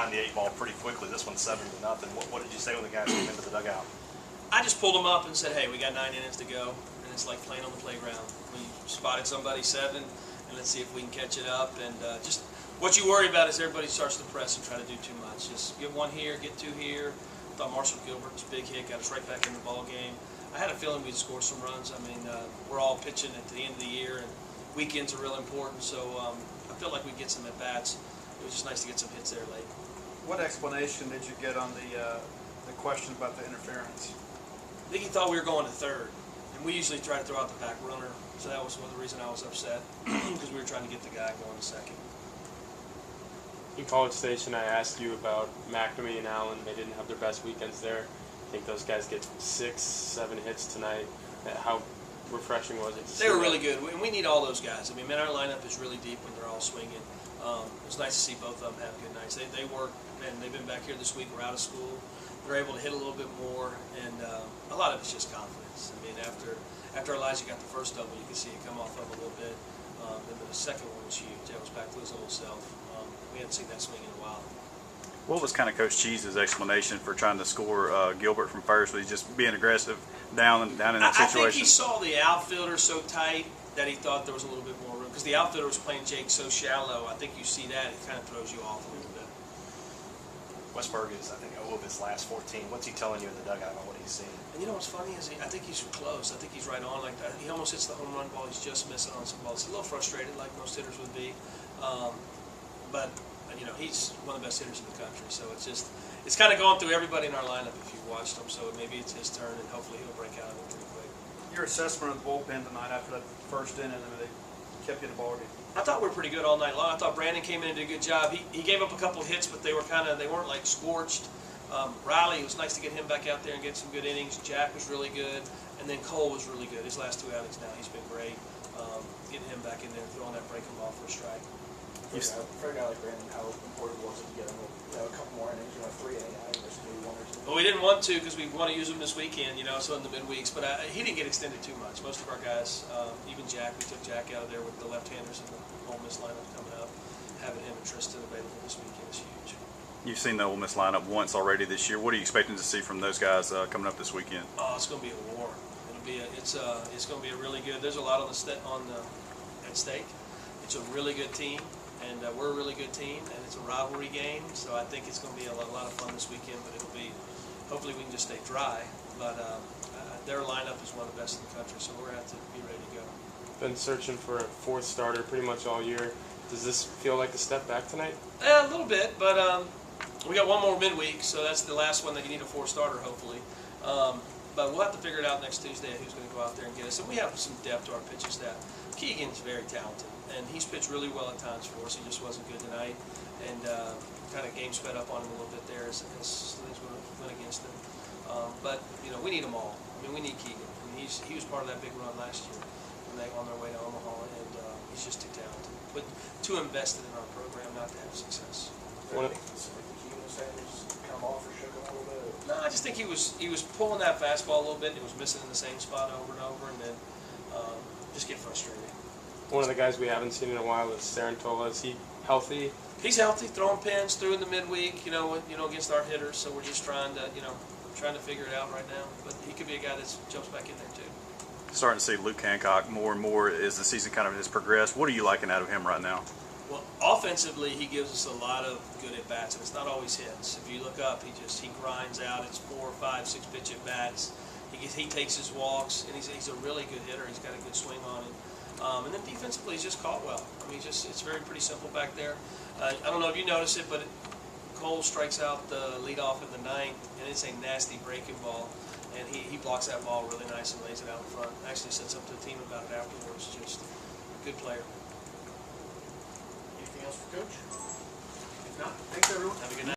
behind the 8 ball pretty quickly. This one's 7-0. What did you say when the guys came into the dugout? I just pulled them up and said, hey, we got 9 innings to go, and it's like playing on the playground. We spotted somebody 7, and let's see if we can catch it up. And just what you worry about is everybody starts to press and try to do too much. Just get 1 here, get 2 here. I thought Marshall Gilbert's big hit got us right back in the ball game. I had a feeling we'd score some runs. I mean, we're all pitching at the end of the year, and weekends are real important, so I felt like we'd get some at-bats. It was just nice to get some hits there late. What explanation did you get on the question about the interference? I think he thought we were going to third, and we usually try to throw out the back runner, so that was one of the reasons I was upset, because we were trying to get the guy going to second. In College Station, I asked you about McNamee and Allen. They didn't have their best weekends there. I think those guys get 6, 7 hits tonight. How refreshing was it to see They were that? really good, and we need all those guys. I mean, man, our lineup is really deep when they're all swinging. It was nice to see both of them have good nights. They work, and they've been back here this week. We're out of school. They're able to hit a little bit more, and a lot of it's just confidence. I mean, after Elijah got the first double, you can see it come off of a little bit. And the second one was huge. That was back to his old self. We hadn't seen that swing in a while. What was kind of Coach Cheese's explanation for trying to score Gilbert from first? Was he just being aggressive down in that situation? I think he saw the outfielder so tight that he thought there was a little bit more room. Because the outfielder was playing Jake so shallow, I think you see that, it kind of throws you off a little bit. Westberg is, I think, 0 of his last 14. What's he telling you in the dugout about what he's seen? And you know what's funny is I think he's close. I think he's right on like that. He almost hits the home run ball. He's just missing on some balls. He's a little frustrated, like most hitters would be. But you know, he's one of the best hitters in the country. So it's kind of going through everybody in our lineup if you've watched him. So maybe it's his turn, and hopefully he'll break out of it pretty quick. Your assessment of the bullpen tonight after that first inning, I mean, they kept you in the ballgame. I thought we were pretty good all night long. I thought Brandon came in and did a good job. He gave up a couple of hits, but they weren't like scorched. Riley, it was nice to get him back out there and get some good innings. Jack was really good, and then Cole was really good. His last 2 outings now, he's been great. Getting him back in there, throwing that breaking ball for a strike. For a guy like Brandon, how important was it to get him a couple more innings, 3 innings, maybe 1 or 2? Well, we didn't want to because we want to use him this weekend, so in the midweeks. But he didn't get extended too much. Most of our guys, even Jack, we took Jack out of there with the left-handers in the Ole Miss lineup coming up. Having him and Tristan available this weekend is huge. You've seen the Ole Miss lineup once already this year. What are you expecting to see from those guys coming up this weekend? Oh, it's going to be a war. It's going to be a really good. There's a lot at stake. It's a really good team. And we're a really good team, and it's a rivalry game, so I think it's going to be a lot of fun this weekend, but hopefully we can just stay dry, but their lineup is one of the best in the country, so we're going to have to be ready to go. Been searching for a 4th starter pretty much all year. Does this feel like a step back tonight? A little bit, but we got 1 more midweek, so that's the last one that you need a 4th starter, hopefully. But we'll have to figure it out next Tuesday who's going to go out there and get us. And we have some depth to our pitching staff. Keegan's very talented, and he's pitched really well at times for us. He just wasn't good tonight, and kind of game sped up on him a little bit there as things went against him. But we need them all. I mean, we need Keegan. I mean, he was part of that big run last year when they on their way to Omaha, and he's just too talented. But too invested in our program not to have success. No, I just think he was pulling that fastball a little bit, and he was missing in the same spot over and over, and then just get frustrated. One of the guys we haven't seen in a while is Sarantola. Is he healthy? He's healthy, throwing pins through in the midweek, against our hitters. So we're just trying to figure it out right now. But he could be a guy that jumps back in there too. Starting to see Luke Hancock more and more as the season kind of has progressed. What are you liking out of him right now? Well, offensively, he gives us a lot of good at-bats, and it's not always hits. If you look up, he grinds out. It's 4, 5, 6 pitch at-bats. He takes his walks, and he's a really good hitter. He's got a good swing on him. And then defensively, he's just caught well. I mean, it's pretty simple back there. I don't know if you notice it, but Cole strikes out the leadoff in the 9th, and it's a nasty breaking ball. And he blocks that ball really nice and lays it out in front. Actually sets up to the team about it afterwards. Just a good player. Anything else for Coach? If not, thanks everyone. Have a good night.